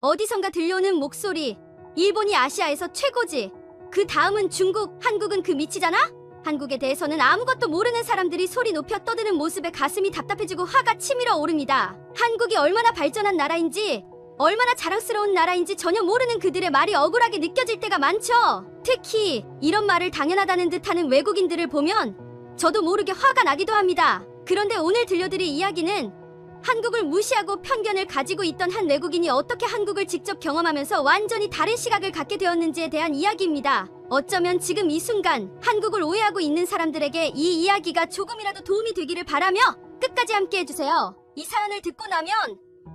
어디선가 들려오는 목소리. 일본이 아시아에서 최고지. 그 다음은 중국, 한국은 그 밑이잖아? 한국에 대해서는 아무것도 모르는 사람들이 소리 높여 떠드는 모습에 가슴이 답답해지고 화가 치밀어 오릅니다. 한국이 얼마나 발전한 나라인지, 얼마나 자랑스러운 나라인지 전혀 모르는 그들의 말이 억울하게 느껴질 때가 많죠. 특히 이런 말을 당연하다는 듯하는 외국인들을 보면 저도 모르게 화가 나기도 합니다. 그런데 오늘 들려드릴 이야기는 한국을 무시하고 편견을 가지고 있던 한 외국인이 어떻게 한국을 직접 경험하면서 완전히 다른 시각을 갖게 되었는지에 대한 이야기입니다. 어쩌면 지금 이 순간 한국을 오해하고 있는 사람들에게 이 이야기가 조금이라도 도움이 되기를 바라며 끝까지 함께 해주세요. 이 사연을 듣고 나면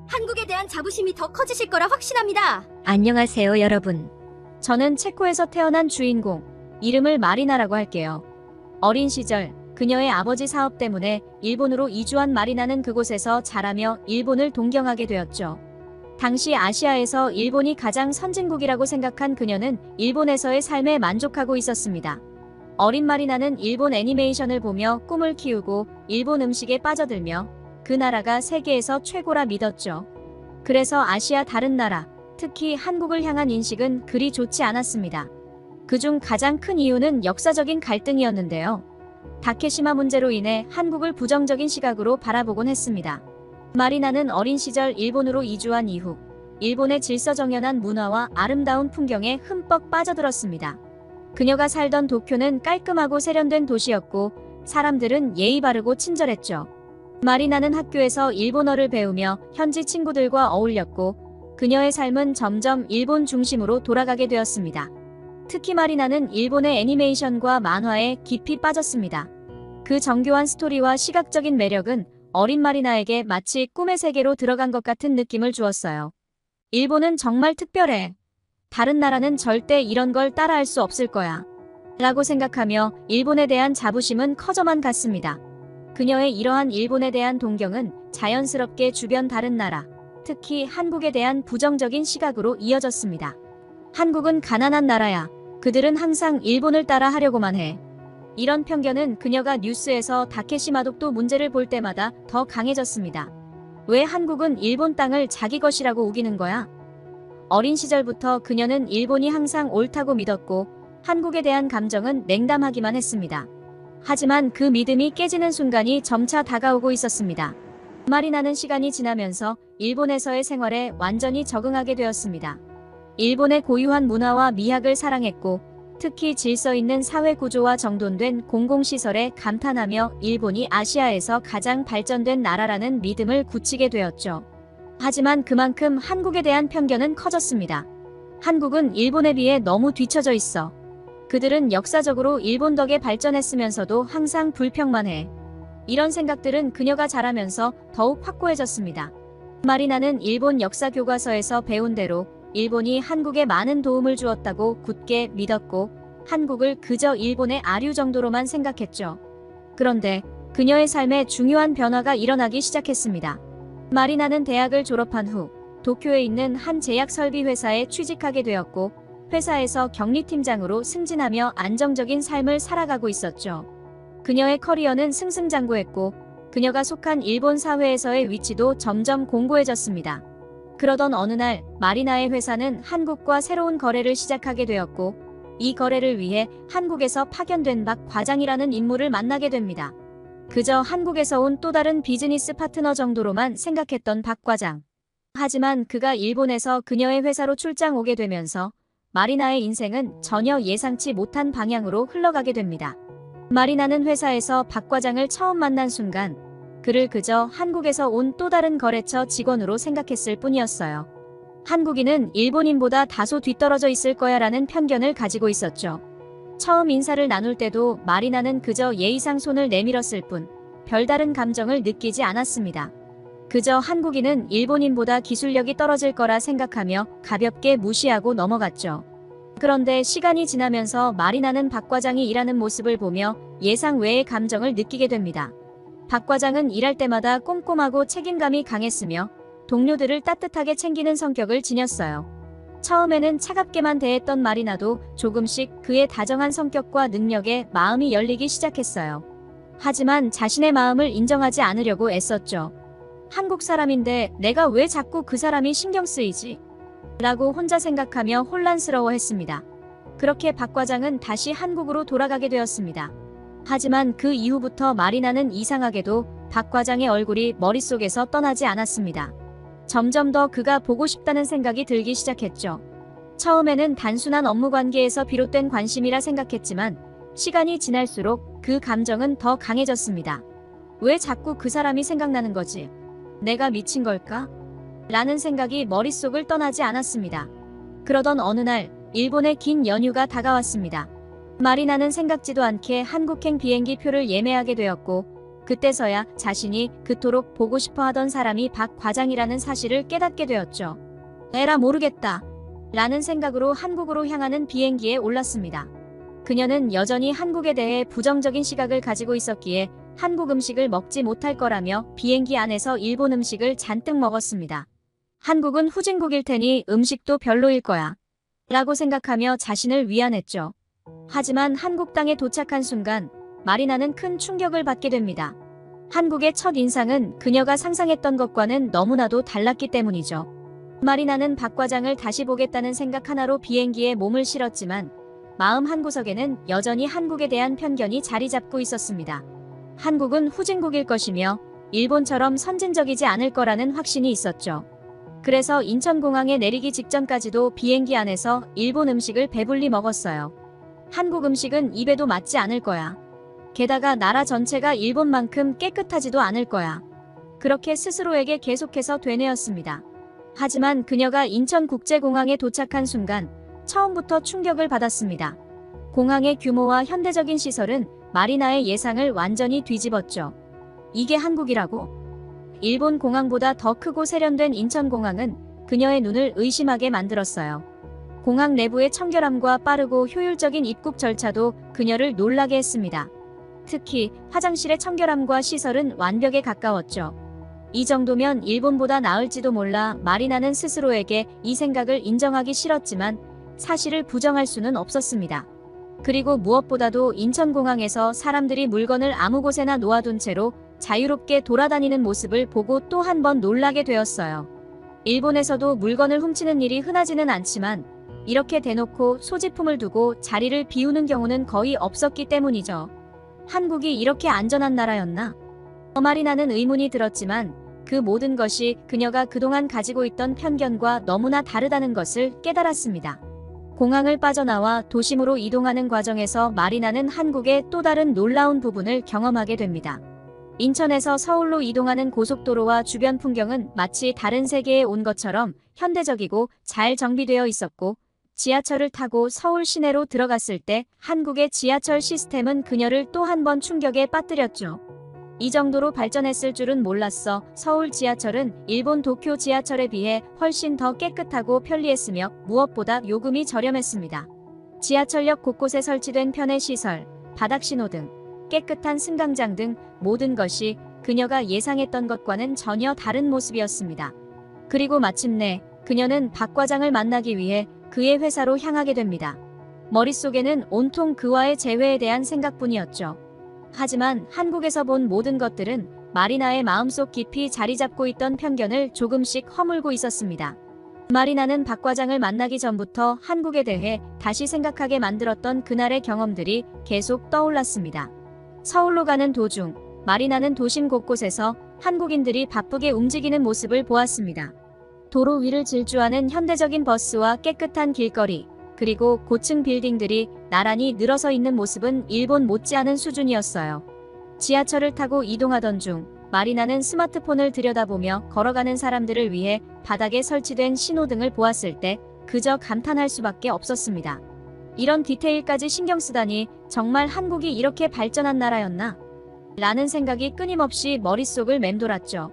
한국에 대한 자부심이 더 커지실 거라 확신합니다. 안녕하세요, 여러분. 저는 체코에서 태어난 주인공, 이름을 마리나라고 할게요. 어린 시절, 그녀의 아버지 사업 때문에 일본으로 이주한 마리나는 그곳에서 자라며 일본을 동경하게 되었죠. 당시 아시아에서 일본이 가장 선진국이라고 생각한 그녀는 일본에서의 삶에 만족하고 있었습니다. 어린 마리나는 일본 애니메이션을 보며 꿈을 키우고 일본 음식에 빠져들며 그 나라가 세계에서 최고라 믿었죠. 그래서 아시아 다른 나라, 특히 한국을 향한 인식은 그리 좋지 않았습니다. 그중 가장 큰 이유는 역사적인 갈등이었는데요. 다케시마 문제로 인해 한국을 부정적인 시각으로 바라보곤 했습니다. 마리나는 어린 시절 일본으로 이주한 이후 일본의 질서정연한 문화와 아름다운 풍경에 흠뻑 빠져들었습니다. 그녀가 살던 도쿄는 깔끔하고 세련된 도시였고 사람들은 예의 바르고 친절했죠. 마리나는 학교에서 일본어를 배우며 현지 친구들과 어울렸고 그녀의 삶은 점점 일본 중심으로 돌아가게 되었습니다. 특히 마리나는 일본의 애니메이션과 만화에 깊이 빠졌습니다. 그 정교한 스토리와 시각적인 매력은 어린 마리나에게 마치 꿈의 세계로 들어간 것 같은 느낌을 주었어요. 일본은 정말 특별해. 다른 나라는 절대 이런 걸 따라할 수 없을 거야. 라고 생각하며 일본에 대한 자부심은 커져만 갔습니다. 그녀의 이러한 일본에 대한 동경은 자연스럽게 주변 다른 나라, 특히 한국에 대한 부정적인 시각으로 이어졌습니다. 한국은 가난한 나라야. 그들은 항상 일본을 따라 하려고만 해. 이런 편견은 그녀가 뉴스에서 다케시마 독도 문제를 볼 때마다 더 강해졌습니다. 왜 한국은 일본 땅을 자기 것이라고 우기는 거야? 어린 시절부터 그녀는 일본이 항상 옳다고 믿었고 한국에 대한 감정은 냉담하기만 했습니다. 하지만 그 믿음이 깨지는 순간이 점차 다가오고 있었습니다. 마리나는 시간이 지나면서 일본에서의 생활에 완전히 적응하게 되었습니다. 일본의 고유한 문화와 미학을 사랑했고 특히 질서 있는 사회 구조와 정돈된 공공시설에 감탄하며 일본이 아시아에서 가장 발전된 나라라는 믿음을 굳히게 되었죠. 하지만 그만큼 한국에 대한 편견은 커졌습니다. 한국은 일본에 비해 너무 뒤처져 있어. 그들은 역사적으로 일본 덕에 발전했으면서도 항상 불평만 해. 이런 생각들은 그녀가 자라면서 더욱 확고해졌습니다. 마리나는 일본 역사 교과서에서 배운 대로 일본이 한국에 많은 도움을 주었다고 굳게 믿었고 한국을 그저 일본의 아류 정도로만 생각했죠. 그런데 그녀의 삶에 중요한 변화가 일어나기 시작했습니다. 마리나는 대학을 졸업한 후 도쿄에 있는 한 제약 설비 회사에 취직하게 되었고 회사에서 격리팀장으로 승진하며 안정적인 삶을 살아가고 있었죠. 그녀의 커리어는 승승장구했고 그녀가 속한 일본 사회에서의 위치도 점점 공고해졌습니다. 그러던 어느 날 마리나의 회사는 한국과 새로운 거래를 시작하게 되었고 이 거래를 위해 한국에서 파견된 박 과장이라는 인물을 만나게 됩니다. 그저 한국에서 온 또 다른 비즈니스 파트너 정도로만 생각했던 박 과장. 하지만 그가 일본에서 그녀의 회사로 출장 오게 되면서 마리나의 인생은 전혀 예상치 못한 방향으로 흘러가게 됩니다. 마리나는 회사에서 박 과장을 처음 만난 순간 그를 그저 한국에서 온 또 다른 거래처 직원으로 생각했을 뿐이었어요. 한국인은 일본인보다 다소 뒤떨어져 있을 거야라는 편견을 가지고 있었죠. 처음 인사를 나눌 때도 마리나는 그저 예의상 손을 내밀었을 뿐 별다른 감정을 느끼지 않았습니다. 그저 한국인은 일본인보다 기술력이 떨어질 거라 생각하며 가볍게 무시하고 넘어갔죠. 그런데 시간이 지나면서 마리나는 박 과장이 일하는 모습을 보며 예상 외의 감정을 느끼게 됩니다. 박 과장은 일할 때마다 꼼꼼하고 책임감이 강했으며 동료들을 따뜻하게 챙기는 성격을 지녔어요. 처음에는 차갑게만 대했던 마리나도 조금씩 그의 다정한 성격과 능력에 마음이 열리기 시작했어요. 하지만 자신의 마음을 인정하지 않으려고 애썼죠. 한국 사람인데 내가 왜 자꾸 그 사람이 신경 쓰이지? 라고 혼자 생각하며 혼란스러워했습니다. 그렇게 박 과장은 다시 한국으로 돌아가게 되었습니다. 하지만 그 이후부터 마리나는 이상하게도 박 과장의 얼굴이 머릿속에서 떠나지 않았습니다. 점점 더 그가 보고 싶다는 생각이 들기 시작했죠. 처음에는 단순한 업무 관계에서 비롯된 관심이라 생각했지만 시간이 지날수록 그 감정은 더 강해졌습니다. 왜 자꾸 그 사람이 생각나는 거지? 내가 미친 걸까? 라는 생각이 머릿속을 떠나지 않았습니다. 그러던 어느 날 일본의 긴 연휴가 다가왔습니다. 마리나는 생각지도 않게 한국행 비행기 표를 예매하게 되었고 그때서야 자신이 그토록 보고 싶어 하던 사람이 박 과장이라는 사실을 깨닫게 되었죠. 에라 모르겠다. 라는 생각으로 한국으로 향하는 비행기에 올랐습니다. 그녀는 여전히 한국에 대해 부정적인 시각을 가지고 있었기에 한국 음식을 먹지 못할 거라며 비행기 안에서 일본 음식을 잔뜩 먹었습니다. 한국은 후진국일 테니 음식도 별로일 거야. 라고 생각하며 자신을 위안했죠. 하지만 한국 땅에 도착한 순간 마리나는 큰 충격을 받게 됩니다. 한국의 첫 인상은 그녀가 상상했던 것과는 너무나도 달랐기 때문이죠. 마리나는 박 과장을 다시 보겠다는 생각 하나로 비행기에 몸을 실었지만 마음 한구석에는 여전히 한국에 대한 편견이 자리 잡고 있었습니다. 한국은 후진국일 것이며 일본처럼 선진적이지 않을 거라는 확신이 있었죠. 그래서 인천공항에 내리기 직전까지도 비행기 안에서 일본 음식을 배불리 먹었어요. 한국 음식은 입에도 맞지 않을 거야. 게다가 나라 전체가 일본만큼 깨끗하지도 않을 거야. 그렇게 스스로에게 계속해서 되뇌었습니다. 하지만 그녀가 인천국제공항에 도착한 순간 처음부터 충격을 받았습니다. 공항의 규모와 현대적인 시설은 마리나의 예상을 완전히 뒤집었죠. 이게 한국이라고? 일본 공항보다 더 크고 세련된 인천공항은 그녀의 눈을 의심하게 만들었어요. 공항 내부의 청결함과 빠르고 효율적인 입국 절차도 그녀를 놀라게 했습니다. 특히 화장실의 청결함과 시설은 완벽에 가까웠죠. 이 정도면 일본보다 나을지도 몰라 마리나는 스스로에게 이 생각을 인정하기 싫었지만 사실을 부정할 수는 없었습니다. 그리고 무엇보다도 인천공항에서 사람들이 물건을 아무 곳에나 놓아둔 채로 자유롭게 돌아다니는 모습을 보고 또 한 번 놀라게 되었어요. 일본에서도 물건을 훔치는 일이 흔하지는 않지만 이렇게 대놓고 소지품을 두고 자리를 비우는 경우는 거의 없었기 때문이죠. 한국이 이렇게 안전한 나라였나? 마리나는 의문이 들었지만 그 모든 것이 그녀가 그동안 가지고 있던 편견과 너무나 다르다는 것을 깨달았습니다. 공항을 빠져나와 도심으로 이동하는 과정에서 마리나는 한국의 또 다른 놀라운 부분을 경험하게 됩니다. 인천에서 서울로 이동하는 고속도로와 주변 풍경은 마치 다른 세계에 온 것처럼 현대적이고 잘 정비되어 있었고 지하철을 타고 서울 시내로 들어갔을 때 한국의 지하철 시스템은 그녀를 또 한 번 충격에 빠뜨렸죠. 이 정도로 발전했을 줄은 몰랐어. 서울 지하철은 일본 도쿄 지하철에 비해 훨씬 더 깨끗하고 편리했으며 무엇보다 요금이 저렴했습니다. 지하철역 곳곳에 설치된 편의시설, 바닥신호등, 깨끗한 승강장 등 모든 것이 그녀가 예상했던 것과는 전혀 다른 모습이었습니다. 그리고 마침내 그녀는 박 과장을 만나기 위해 그의 회사로 향하게 됩니다. 머릿속에는 온통 그와의 재회에 대한 생각뿐이었죠. 하지만 한국에서 본 모든 것들은 마리나의 마음속 깊이 자리 잡고 있던 편견을 조금씩 허물고 있었습니다. 마리나는 박 과장을 만나기 전부터 한국에 대해 다시 생각하게 만들었던 그날의 경험들이 계속 떠올랐습니다. 서울로 가는 도중 마리나는 도심 곳곳에서 한국인들이 바쁘게 움직이는 모습을 보았습니다. 도로 위를 질주하는 현대적인 버스와 깨끗한 길거리, 그리고 고층 빌딩들이 나란히 늘어서 있는 모습은 일본 못지않은 수준이었어요. 지하철을 타고 이동하던 중 마리나는 스마트폰을 들여다보며 걸어가는 사람들을 위해 바닥에 설치된 신호등을 보았을 때 그저 감탄할 수밖에 없었습니다. 이런 디테일까지 신경 쓰다니 정말 한국이 이렇게 발전한 나라였나? 라는 생각이 끊임없이 머릿속을 맴돌았죠.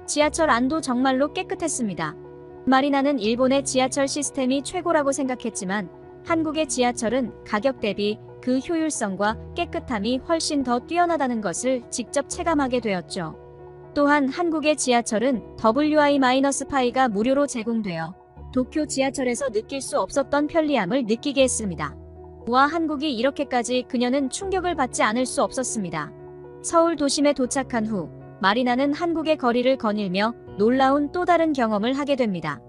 지하철 안도 정말로 깨끗했습니다. 마리나는 일본의 지하철 시스템이 최고라고 생각했지만 한국의 지하철은 가격 대비 그 효율성과 깨끗함이 훨씬 더 뛰어나다는 것을 직접 체감하게 되었죠. 또한 한국의 지하철은 WI-파이가 무료로 제공되어 도쿄 지하철에서 느낄 수 없었던 편리함을 느끼게 했습니다. 와, 한국이 이렇게까지? 그녀는 충격을 받지 않을 수 없었습니다. 서울 도심에 도착한 후 마리나는 한국의 거리를 거닐며 놀라운 또 다른 경험을 하게 됩니다.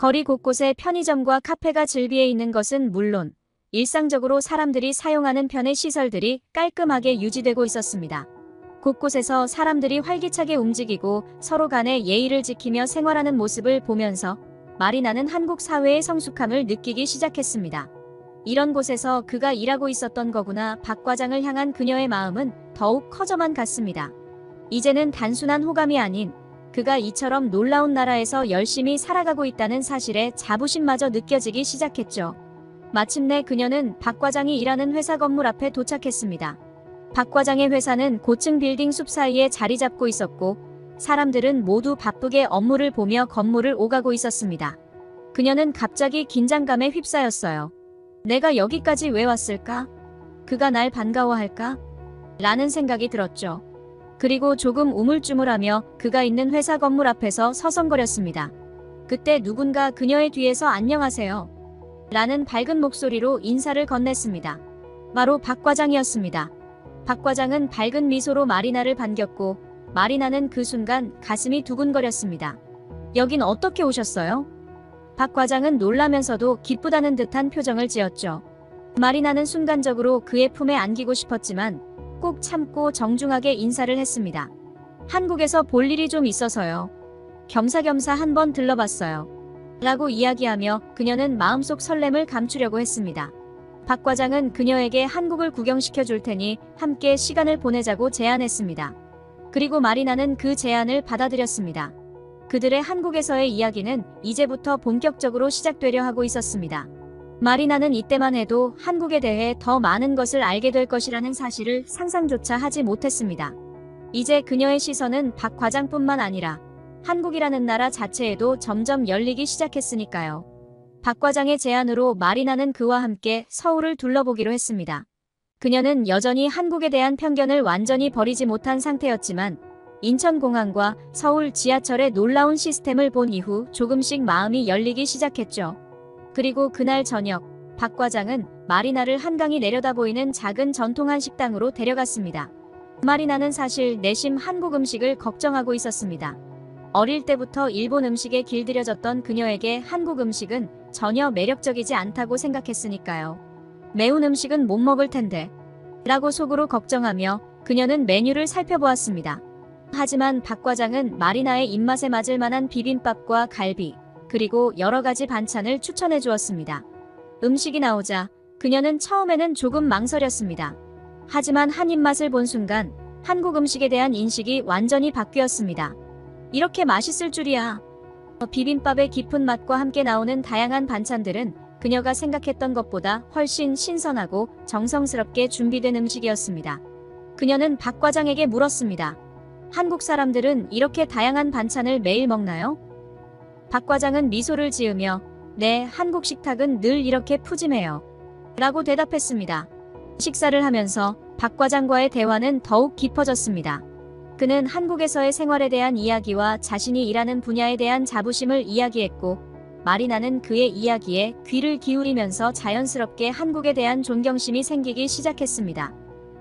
거리 곳곳에 편의점과 카페가 즐비해 있는 것은 물론 일상적으로 사람들이 사용하는 편의 시설들이 깔끔하게 유지되고 있었습니다. 곳곳에서 사람들이 활기차게 움직이고 서로 간의 예의를 지키며 생활하는 모습을 보면서 마리나는 한국 사회의 성숙함을 느끼기 시작했습니다. 이런 곳에서 그가 일하고 있었던 거구나. 박 과장을 향한 그녀의 마음은 더욱 커져만 갔습니다. 이제는 단순한 호감이 아닌 그가 이처럼 놀라운 나라에서 열심히 살아가고 있다는 사실에 자부심마저 느껴지기 시작했죠. 마침내 그녀는 박 과장이 일하는 회사 건물 앞에 도착했습니다. 박 과장의 회사는 고층 빌딩 숲 사이에 자리 잡고 있었고 사람들은 모두 바쁘게 업무를 보며 건물을 오가고 있었습니다. 그녀는 갑자기 긴장감에 휩싸였어요. 내가 여기까지 왜 왔을까? 그가 날 반가워할까? 라는 생각이 들었죠. 그리고 조금 우물쭈물하며 그가 있는 회사 건물 앞에서 서성거렸습니다. 그때 누군가 그녀의 뒤에서 안녕하세요. 라는 밝은 목소리로 인사를 건넸습니다. 바로 박 과장이었습니다. 박 과장은 밝은 미소로 마리나를 반겼고 마리나는 그 순간 가슴이 두근거렸습니다. 여긴 어떻게 오셨어요? 박 과장은 놀라면서도 기쁘다는 듯한 표정을 지었죠. 마리나는 순간적으로 그의 품에 안기고 싶었지만 꼭 참고 정중하게 인사를 했습니다. 한국에서 볼 일이 좀 있어서요. 겸사겸사 한번 들러봤어요. 라고 이야기하며 그녀는 마음속 설렘을 감추려고 했습니다. 박 과장은 그녀에게 한국을 구경시켜 줄 테니 함께 시간을 보내자고 제안했습니다. 그리고 마리나는 그 제안을 받아들였습니다. 그들의 한국에서의 이야기는 이제부터 본격적으로 시작되려 하고 있었습니다. 마리나는 이때만 해도 한국에 대해 더 많은 것을 알게 될 것이라는 사실을 상상조차 하지 못했습니다. 이제 그녀의 시선은 박 과장뿐만 아니라 한국이라는 나라 자체에도 점점 열리기 시작했으니까요. 박 과장의 제안으로 마리나는 그와 함께 서울을 둘러보기로 했습니다. 그녀는 여전히 한국에 대한 편견을 완전히 버리지 못한 상태였지만 인천공항과 서울 지하철의 놀라운 시스템을 본 이후 조금씩 마음이 열리기 시작했죠. 그리고 그날 저녁, 박 과장은 마리나를 한강이 내려다 보이는 작은 전통 한식당으로 데려갔습니다. 마리나는 사실 내심 한국 음식을 걱정하고 있었습니다. 어릴 때부터 일본 음식에 길들여졌던 그녀에게 한국 음식은 전혀 매력적이지 않다고 생각했으니까요. 매운 음식은 못 먹을 텐데 라고 속으로 걱정하며 그녀는 메뉴를 살펴보았습니다. 하지만 박 과장은 마리나의 입맛에 맞을 만한 비빔밥과 갈비, 그리고 여러 가지 반찬을 추천해 주었습니다. 음식이 나오자 그녀는 처음에는 조금 망설였습니다. 하지만 한 입맛을 본 순간 한국 음식에 대한 인식이 완전히 바뀌었습니다. 이렇게 맛있을 줄이야. 비빔밥의 깊은 맛과 함께 나오는 다양한 반찬들은 그녀가 생각했던 것보다 훨씬 신선하고 정성스럽게 준비된 음식이었습니다. 그녀는 박 과장에게 물었습니다. 한국 사람들은 이렇게 다양한 반찬을 매일 먹나요? 박 과장은 미소를 지으며 네, 한국 식탁은 늘 이렇게 푸짐해요. 라고 대답했습니다. 식사를 하면서 박 과장과의 대화는 더욱 깊어졌습니다. 그는 한국에서의 생활에 대한 이야기와 자신이 일하는 분야에 대한 자부심을 이야기했고 마리나는 그의 이야기에 귀를 기울이면서 자연스럽게 한국에 대한 존경심이 생기기 시작했습니다.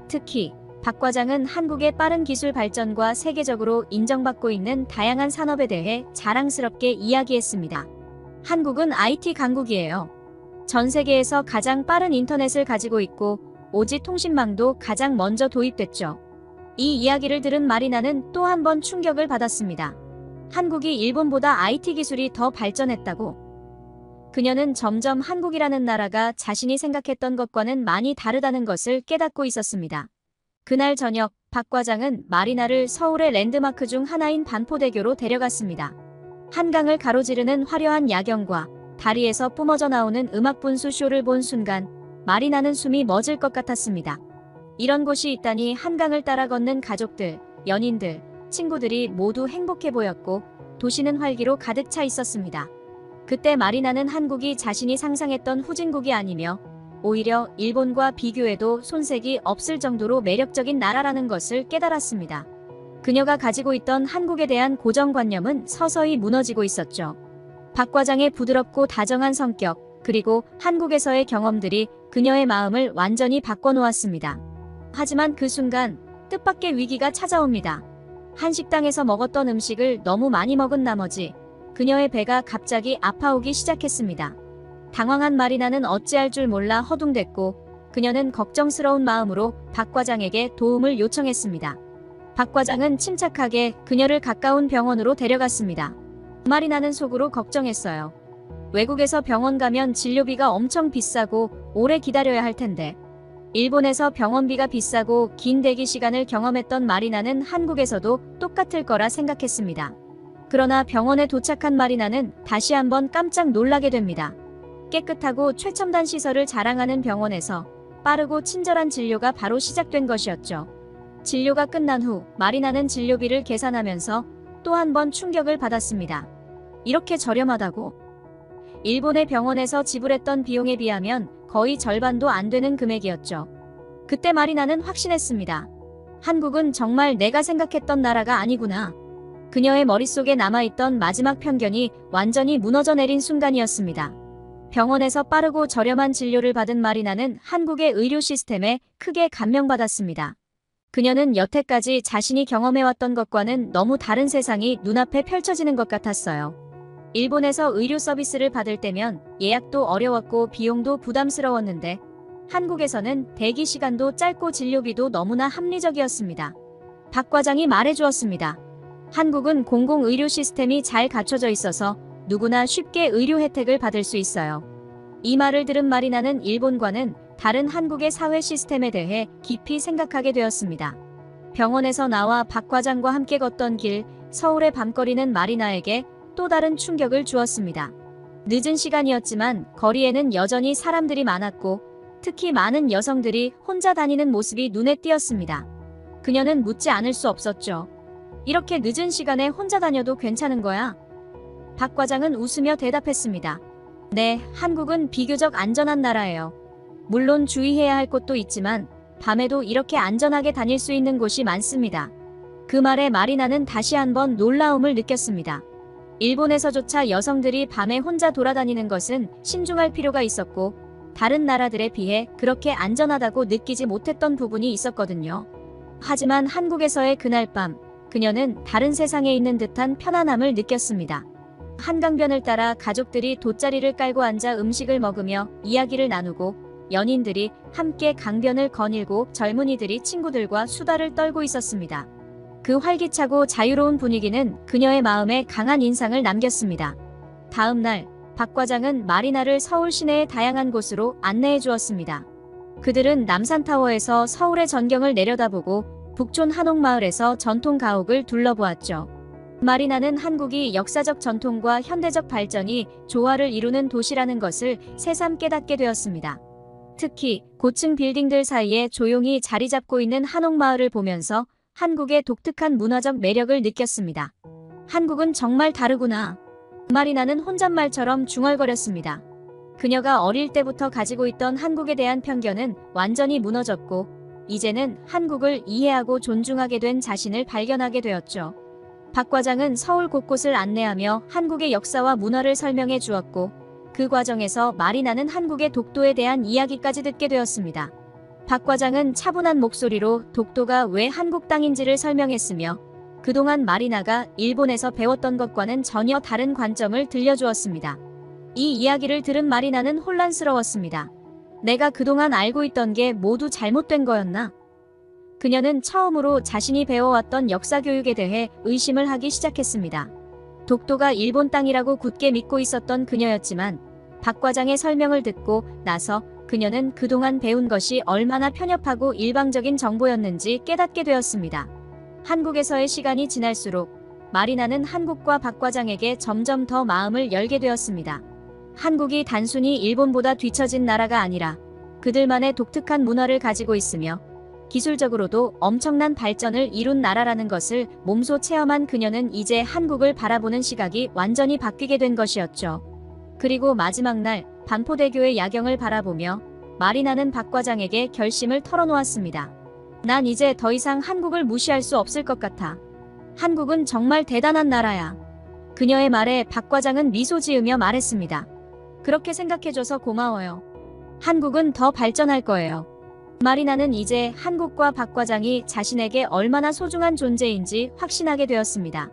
특히 박 과장은 한국의 빠른 기술 발전과 세계적으로 인정받고 있는 다양한 산업에 대해 자랑스럽게 이야기했습니다. 한국은 IT 강국이에요. 전 세계에서 가장 빠른 인터넷을 가지고 있고 오지 통신망도 가장 먼저 도입됐죠. 이 이야기를 들은 마리나는 또 한 번 충격을 받았습니다. 한국이 일본보다 IT 기술이 더 발전했다고. 그녀는 점점 한국이라는 나라가 자신이 생각했던 것과는 많이 다르다는 것을 깨닫고 있었습니다. 그날 저녁, 박 과장은 마리나를 서울의 랜드마크 중 하나인 반포대교로 데려갔습니다. 한강을 가로지르는 화려한 야경과 다리에서 뿜어져 나오는 음악 분수 쇼를 본 순간 마리나는 숨이 멎을 것 같았습니다. 이런 곳이 있다니. 한강을 따라 걷는 가족들, 연인들, 친구들이 모두 행복해 보였고 도시는 활기로 가득 차 있었습니다. 그때 마리나는 한국이 자신이 상상했던 후진국이 아니며 오히려 일본과 비교해도 손색이 없을 정도로 매력적인 나라라는 것을 깨달았습니다. 그녀가 가지고 있던 한국에 대한 고정관념은 서서히 무너지고 있었죠. 박 과장의 부드럽고 다정한 성격, 그리고 한국에서의 경험들이 그녀의 마음을 완전히 바꿔놓았습니다. 하지만 그 순간 뜻밖의 위기가 찾아옵니다. 한식당에서 먹었던 음식을 너무 많이 먹은 나머지 그녀의 배가 갑자기 아파오기 시작했습니다. 당황한 마리나는 어찌할 줄 몰라 허둥댔고 그녀는 걱정스러운 마음으로 박 과장에게 도움을 요청했습니다. 박 과장은 침착하게 그녀를 가까운 병원으로 데려갔습니다. 마리나는 속으로 걱정했어요. 외국에서 병원 가면 진료비가 엄청 비싸고 오래 기다려야 할 텐데 일본에서 병원비가 비싸고 긴 대기 시간을 경험했던 마리나는 한국에서도 똑같을 거라 생각했습니다. 그러나 병원에 도착한 마리나는 다시 한번 깜짝 놀라게 됩니다. 깨끗하고 최첨단 시설을 자랑하는 병원에서 빠르고 친절한 진료가 바로 시작된 것이었죠. 진료가 끝난 후 마리나는 진료비를 계산하면서 또 한 번 충격을 받았습니다. 이렇게 저렴하다고? 일본의 병원에서 지불했던 비용에 비하면 거의 절반도 안 되는 금액이었죠. 그때 마리나는 확신했습니다. 한국은 정말 내가 생각했던 나라가 아니구나. 그녀의 머릿속에 남아있던 마지막 편견이 완전히 무너져 내린 순간이었습니다. 병원에서 빠르고 저렴한 진료를 받은 마리나는 한국의 의료 시스템에 크게 감명받았습니다. 그녀는 여태까지 자신이 경험해왔던 것과는 너무 다른 세상이 눈앞에 펼쳐지는 것 같았어요. 일본에서 의료 서비스를 받을 때면 예약도 어려웠고 비용도 부담스러웠는데 한국에서는 대기 시간도 짧고 진료비도 너무나 합리적이었습니다. 박 과장이 말해주었습니다. 한국은 공공의료 시스템이 잘 갖춰져 있어서 누구나 쉽게 의료 혜택을 받을 수 있어요. 이 말을 들은 마리나는 일본과는 다른 한국의 사회 시스템에 대해 깊이 생각하게 되었습니다. 병원에서 나와 박 과장과 함께 걷던 길, 서울의 밤거리는 마리나에게 또 다른 충격을 주었습니다. 늦은 시간이었지만 거리에는 여전히 사람들이 많았고 특히 많은 여성들이 혼자 다니는 모습이 눈에 띄었습니다. 그녀는 묻지 않을 수 없었죠. 이렇게 늦은 시간에 혼자 다녀도 괜찮은 거야? 박 과장은 웃으며 대답했습니다. 네, 한국은 비교적 안전한 나라예요. 물론 주의해야 할 곳도 있지만 밤에도 이렇게 안전하게 다닐 수 있는 곳이 많습니다. 그 말에 마리나는 다시 한번 놀라움을 느꼈습니다. 일본에서조차 여성들이 밤에 혼자 돌아다니는 것은 신중할 필요가 있었고 다른 나라들에 비해 그렇게 안전하다고 느끼지 못했던 부분이 있었거든요. 하지만 한국에서의 그날 밤, 그녀는 다른 세상에 있는 듯한 편안함을 느꼈습니다. 한강변을 따라 가족들이 돗자리를 깔고 앉아 음식을 먹으며 이야기를 나누고 연인들이 함께 강변을 거닐고 젊은이들이 친구들과 수다를 떨고 있었습니다. 그 활기차고 자유로운 분위기는 그녀의 마음에 강한 인상을 남겼습니다. 다음 날, 박 과장은 마리나를 서울 시내의 다양한 곳으로 안내해 주었습니다. 그들은 남산타워에서 서울의 전경을 내려다보고 북촌 한옥마을에서 전통 가옥을 둘러보았죠. 마리나는 한국이 역사적 전통과 현대적 발전이 조화를 이루는 도시라는 것을 새삼 깨닫게 되었습니다. 특히 고층 빌딩들 사이에 조용히 자리 잡고 있는 한옥마을을 보면서 한국의 독특한 문화적 매력을 느꼈습니다. 한국은 정말 다르구나. 마리나는 혼잣말처럼 중얼거렸습니다. 그녀가 어릴 때부터 가지고 있던 한국에 대한 편견은 완전히 무너졌고 이제는 한국을 이해하고 존중하게 된 자신을 발견하게 되었죠. 박 과장은 서울 곳곳을 안내하며 한국의 역사와 문화를 설명해 주었고 그 과정에서 마리나는 한국의 독도에 대한 이야기까지 듣게 되었습니다. 박 과장은 차분한 목소리로 독도가 왜 한국 땅인지를 설명했으며 그동안 마리나가 일본에서 배웠던 것과는 전혀 다른 관점을 들려주었습니다. 이 이야기를 들은 마리나는 혼란스러웠습니다. 내가 그동안 알고 있던 게 모두 잘못된 거였나? 그녀는 처음으로 자신이 배워왔던 역사 교육에 대해 의심을 하기 시작했습니다. 독도가 일본 땅이라고 굳게 믿고 있었던 그녀였지만 박 과장의 설명을 듣고 나서 그녀는 그동안 배운 것이 얼마나 편협하고 일방적인 정보였는지 깨닫게 되었습니다. 한국에서의 시간이 지날수록 마리나는 한국과 박 과장에게 점점 더 마음을 열게 되었습니다. 한국이 단순히 일본보다 뒤처진 나라가 아니라 그들만의 독특한 문화를 가지고 있으며 기술적으로도 엄청난 발전을 이룬 나라라는 것을 몸소 체험한 그녀는 이제 한국을 바라보는 시각이 완전히 바뀌게 된 것이었죠. 그리고 마지막 날 반포대교의 야경을 바라보며 마리나는 박 과장에게 결심을 털어놓았습니다. 난 이제 더 이상 한국을 무시할 수 없을 것 같아. 한국은 정말 대단한 나라야. 그녀의 말에 박 과장은 미소 지으며 말했습니다. 그렇게 생각해줘서 고마워요. 한국은 더 발전할 거예요. 마리나는 이제 한국과 박 과장이 자신에게 얼마나 소중한 존재인지 확신하게 되었습니다.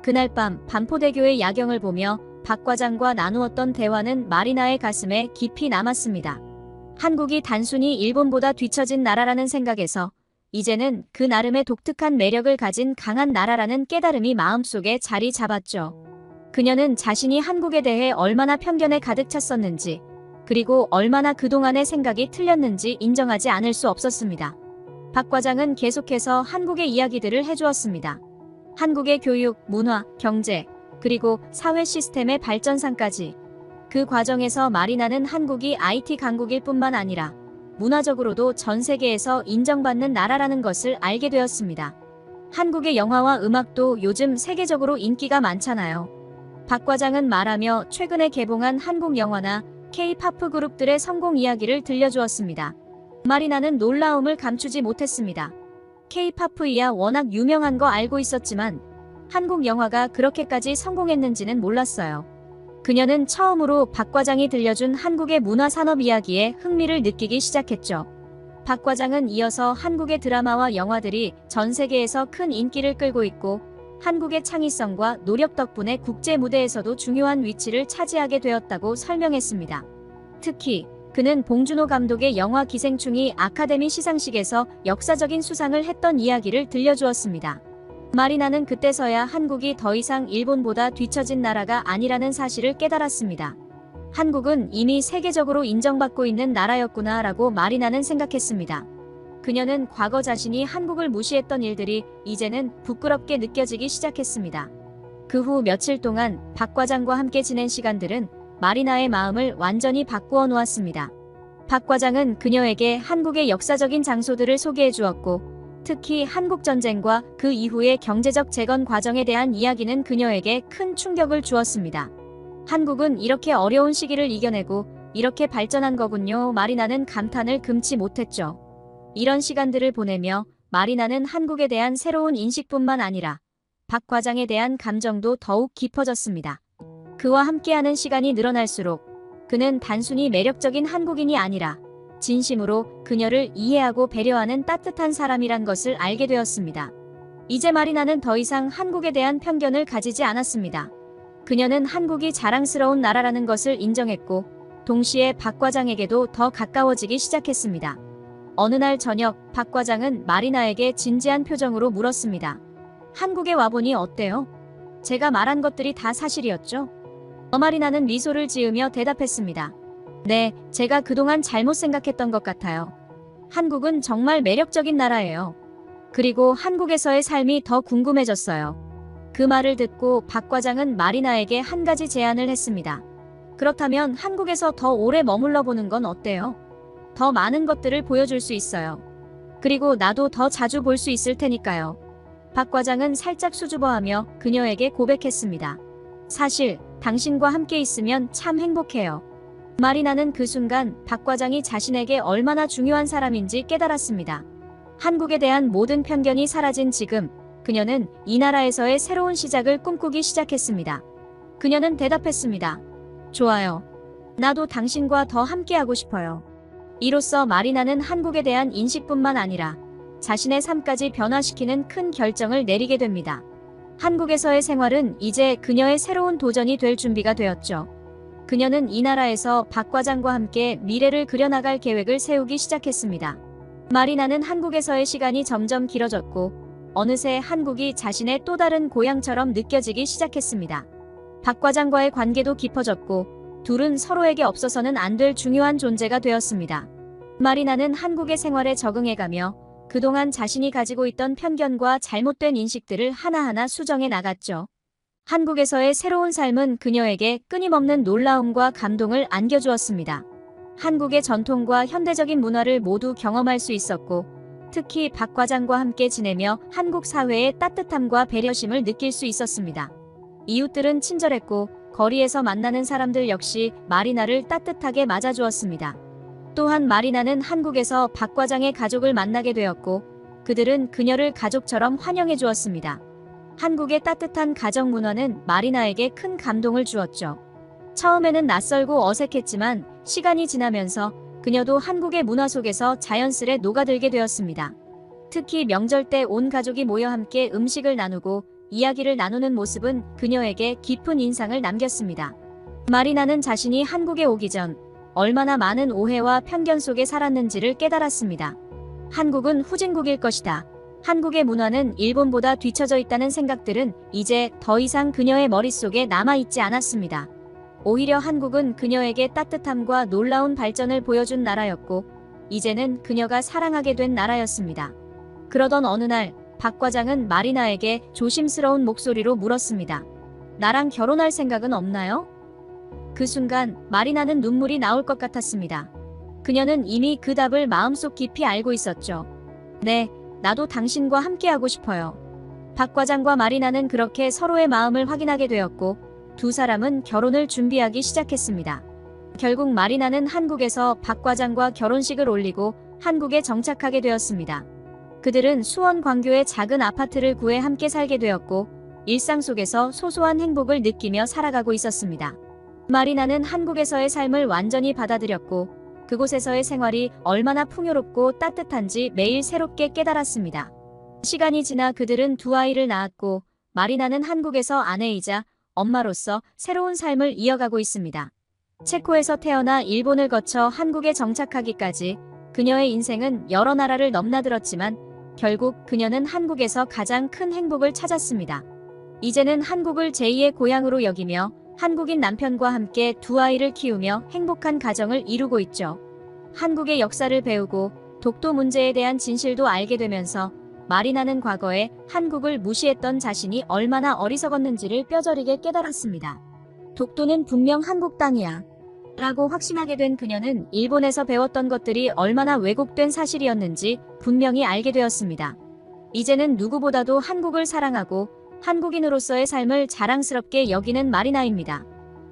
그날 밤 반포대교의 야경을 보며 박 과장과 나누었던 대화는 마리나의 가슴에 깊이 남았습니다. 한국이 단순히 일본보다 뒤처진 나라라는 생각에서 이제는 그 나름의 독특한 매력을 가진 강한 나라라는 깨달음이 마음속에 자리 잡았죠. 그녀는 자신이 한국에 대해 얼마나 편견에 가득 찼었는지, 그리고 얼마나 그동안의 생각이 틀렸는지 인정하지 않을 수 없었습니다. 박 과장은 계속해서 한국의 이야기들을 해주었습니다. 한국의 교육, 문화, 경제, 그리고 사회 시스템의 발전상까지. 그 과정에서 마리나는 한국이 IT 강국일 뿐만 아니라 문화적으로도 전 세계에서 인정받는 나라라는 것을 알게 되었습니다. 한국의 영화와 음악도 요즘 세계적으로 인기가 많잖아요. 박 과장은 말하며 최근에 개봉한 한국 영화나 K-팝 그룹들의 성공 이야기를 들려주었습니다. 마리나는 놀라움을 감추지 못했습니다. K-팝이야 워낙 유명한 거 알고 있었지만 한국 영화가 그렇게까지 성공했는지는 몰랐어요. 그녀는 처음으로 박 과장이 들려준 한국의 문화 산업 이야기에 흥미를 느끼기 시작했죠. 박 과장은 이어서 한국의 드라마와 영화들이 전 세계에서 큰 인기를 끌고 있고 한국의 창의성과 노력 덕분에 국제 무대에서도 중요한 위치를 차지하게 되었다고 설명했습니다. 특히 그는 봉준호 감독의 영화 기생충이 아카데미 시상식에서 역사적인 수상을 했던 이야기를 들려주었습니다. 마리나는 그때서야 한국이 더 이상 일본보다 뒤처진 나라가 아니라는 사실을 깨달았습니다. 한국은 이미 세계적으로 인정받고 있는 나라였구나 라고 마리나는 생각했습니다. 그녀는 과거 자신이 한국을 무시했던 일들이 이제는 부끄럽게 느껴지기 시작했습니다. 그 후 며칠 동안 박 과장과 함께 지낸 시간들은 마리나의 마음을 완전히 바꾸어 놓았습니다. 박 과장은 그녀에게 한국의 역사적인 장소들을 소개해 주었고 특히 한국전쟁과 그 이후의 경제적 재건 과정에 대한 이야기는 그녀에게 큰 충격을 주었습니다. 한국은 이렇게 어려운 시기를 이겨내고 이렇게 발전한 거군요. 마리나는 감탄을 금치 못했죠. 이런 시간들을 보내며 마리나는 한국에 대한 새로운 인식뿐만 아니라 박 과장에 대한 감정도 더욱 깊어졌습니다. 그와 함께하는 시간이 늘어날수록 그는 단순히 매력적인 한국인이 아니라 진심으로 그녀를 이해하고 배려하는 따뜻한 사람이란 것을 알게 되었습니다. 이제 마리나는 더 이상 한국에 대한 편견을 가지지 않았습니다. 그녀는 한국이 자랑스러운 나라라는 것을 인정했고 동시에 박 과장에게도 더 가까워지기 시작했습니다. 어느 날 저녁 박 과장은 마리나에게 진지한 표정으로 물었습니다. 한국에 와보니 어때요? 제가 말한 것들이 다 사실이었죠? 마리나는 미소를 지으며 대답했습니다. 네, 제가 그동안 잘못 생각했던 것 같아요. 한국은 정말 매력적인 나라예요. 그리고 한국에서의 삶이 더 궁금해졌어요. 그 말을 듣고 박 과장은 마리나에게 한 가지 제안을 했습니다. 그렇다면 한국에서 더 오래 머물러 보는 건 어때요? 더 많은 것들을 보여줄 수 있어요. 그리고 나도 더 자주 볼 수 있을 테니까요. 박 과장은 살짝 수줍어하며 그녀에게 고백했습니다. 사실 당신과 함께 있으면 참 행복해요. 마리나는 그 순간 박 과장이 자신에게 얼마나 중요한 사람인지 깨달았습니다. 한국에 대한 모든 편견이 사라진 지금 그녀는 이 나라에서의 새로운 시작을 꿈꾸기 시작했습니다. 그녀는 대답했습니다. 좋아요. 나도 당신과 더 함께하고 싶어요. 이로써 마리나는 한국에 대한 인식뿐만 아니라 자신의 삶까지 변화시키는 큰 결정을 내리게 됩니다. 한국에서의 생활은 이제 그녀의 새로운 도전이 될 준비가 되었죠. 그녀는 이 나라에서 박 과장과 함께 미래를 그려나갈 계획을 세우기 시작했습니다. 마리나는 한국에서의 시간이 점점 길어졌고 어느새 한국이 자신의 또 다른 고향처럼 느껴지기 시작했습니다. 박 과장과의 관계도 깊어졌고 둘은 서로에게 없어서는 안 될 중요한 존재가 되었습니다. 마리나는 한국의 생활에 적응해가며 그동안 자신이 가지고 있던 편견과 잘못된 인식들을 하나하나 수정해 나갔죠. 한국에서의 새로운 삶은 그녀에게 끊임없는 놀라움과 감동을 안겨주었습니다. 한국의 전통과 현대적인 문화를 모두 경험할 수 있었고 특히 박 과장과 함께 지내며 한국 사회의 따뜻함과 배려심을 느낄 수 있었습니다. 이웃들은 친절했고 거리에서 만나는 사람들 역시 마리나를 따뜻하게 맞아주었습니다. 또한 마리나는 한국에서 박 과장의 가족을 만나게 되었고 그들은 그녀를 가족처럼 환영해 주었습니다. 한국의 따뜻한 가정 문화는 마리나에게 큰 감동을 주었죠. 처음에는 낯설고 어색했지만 시간이 지나면서 그녀도 한국의 문화 속에서 자연스레 녹아들게 되었습니다. 특히 명절 때 온 가족이 모여 함께 음식을 나누고 이야기를 나누는 모습은 그녀에게 깊은 인상을 남겼습니다. 마리나는 자신이 한국에 오기 전 얼마나 많은 오해와 편견 속에 살았는지를 깨달았습니다. 한국은 후진국일 것이다. 한국의 문화는 일본보다 뒤처져 있다는 생각들은 이제 더 이상 그녀의 머릿속에 남아있지 않았습니다. 오히려 한국은 그녀에게 따뜻함과 놀라운 발전을 보여준 나라였고, 이제는 그녀가 사랑하게 된 나라였습니다. 그러던 어느 날, 박 과장은 마리나에게 조심스러운 목소리로 물었습니다. 나랑 결혼할 생각은 없나요? 그 순간 마리나는 눈물이 나올 것 같았습니다. 그녀는 이미 그 답을 마음속 깊이 알고 있었죠. 네, 나도 당신과 함께하고 싶어요. 박 과장과 마리나는 그렇게 서로의 마음을 확인하게 되었고, 두 사람은 결혼을 준비하기 시작했습니다. 결국 마리나는 한국에서 박 과장과 결혼식을 올리고 한국에 정착하게 되었습니다. 그들은 수원 광교의 작은 아파트를 구해 함께 살게 되었고, 일상 속에서 소소한 행복을 느끼며 살아가고 있었습니다. 마리나는 한국에서의 삶을 완전히 받아들였고, 그곳에서의 생활이 얼마나 풍요롭고 따뜻한지 매일 새롭게 깨달았습니다. 시간이 지나 그들은 두 아이를 낳았고, 마리나는 한국에서 아내이자 엄마로서 새로운 삶을 이어가고 있습니다. 체코에서 태어나 일본을 거쳐 한국에 정착하기까지 그녀의 인생은 여러 나라를 넘나들었지만 결국 그녀는 한국에서 가장 큰 행복을 찾았습니다. 이제는 한국을 제2의 고향으로 여기며 한국인 남편과 함께 두 아이를 키우며 행복한 가정을 이루고 있죠. 한국의 역사를 배우고 독도 문제에 대한 진실도 알게 되면서 마리나는 과거에 한국을 무시했던 자신이 얼마나 어리석었는지를 뼈저리게 깨달았습니다. 독도는 분명 한국 땅이야 라고 확신하게 된 그녀는 일본에서 배웠던 것들이 얼마나 왜곡된 사실이었는지 분명히 알게 되었습니다. 이제는 누구보다도 한국을 사랑하고 한국인으로서의 삶을 자랑스럽게 여기는 마리나입니다.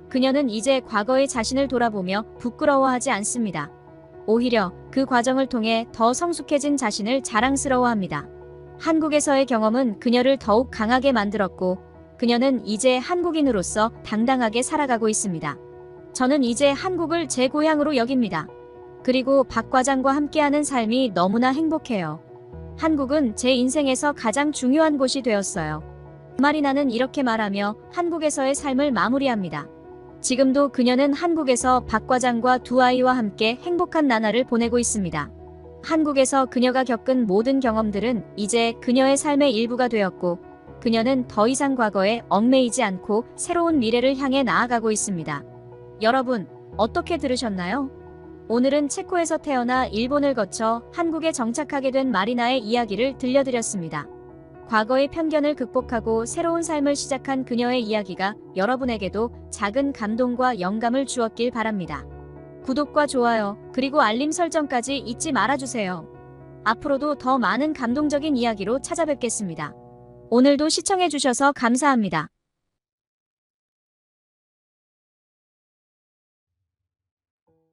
그녀는 이제 과거의 자신을 돌아보며 부끄러워하지 않습니다. 오히려 그 과정을 통해 더 성숙해진 자신을 자랑스러워합니다. 한국에서의 경험은 그녀를 더욱 강하게 만들었고, 그녀는 이제 한국인으로서 당당하게 살아가고 있습니다. 저는 이제 한국을 제 고향으로 여깁니다. 그리고 박 과장과 함께하는 삶이 너무나 행복해요. 한국은 제 인생에서 가장 중요한 곳이 되었어요. 마리나는 이렇게 말하며 한국에서의 삶을 마무리합니다. 지금도 그녀는 한국에서 박 과장과 두 아이와 함께 행복한 나날을 보내고 있습니다. 한국에서 그녀가 겪은 모든 경험들은 이제 그녀의 삶의 일부가 되었고, 그녀는 더 이상 과거에 얽매이지 않고 새로운 미래를 향해 나아가고 있습니다. 여러분, 어떻게 들으셨나요? 오늘은 체코에서 태어나 일본을 거쳐 한국에 정착하게 된 마리나의 이야기를 들려드렸습니다. 과거의 편견을 극복하고 새로운 삶을 시작한 그녀의 이야기가 여러분에게도 작은 감동과 영감을 주었길 바랍니다. 구독과 좋아요, 그리고 알림 설정까지 잊지 말아주세요. 앞으로도 더 많은 감동적인 이야기로 찾아뵙겠습니다. 오늘도 시청해주셔서 감사합니다.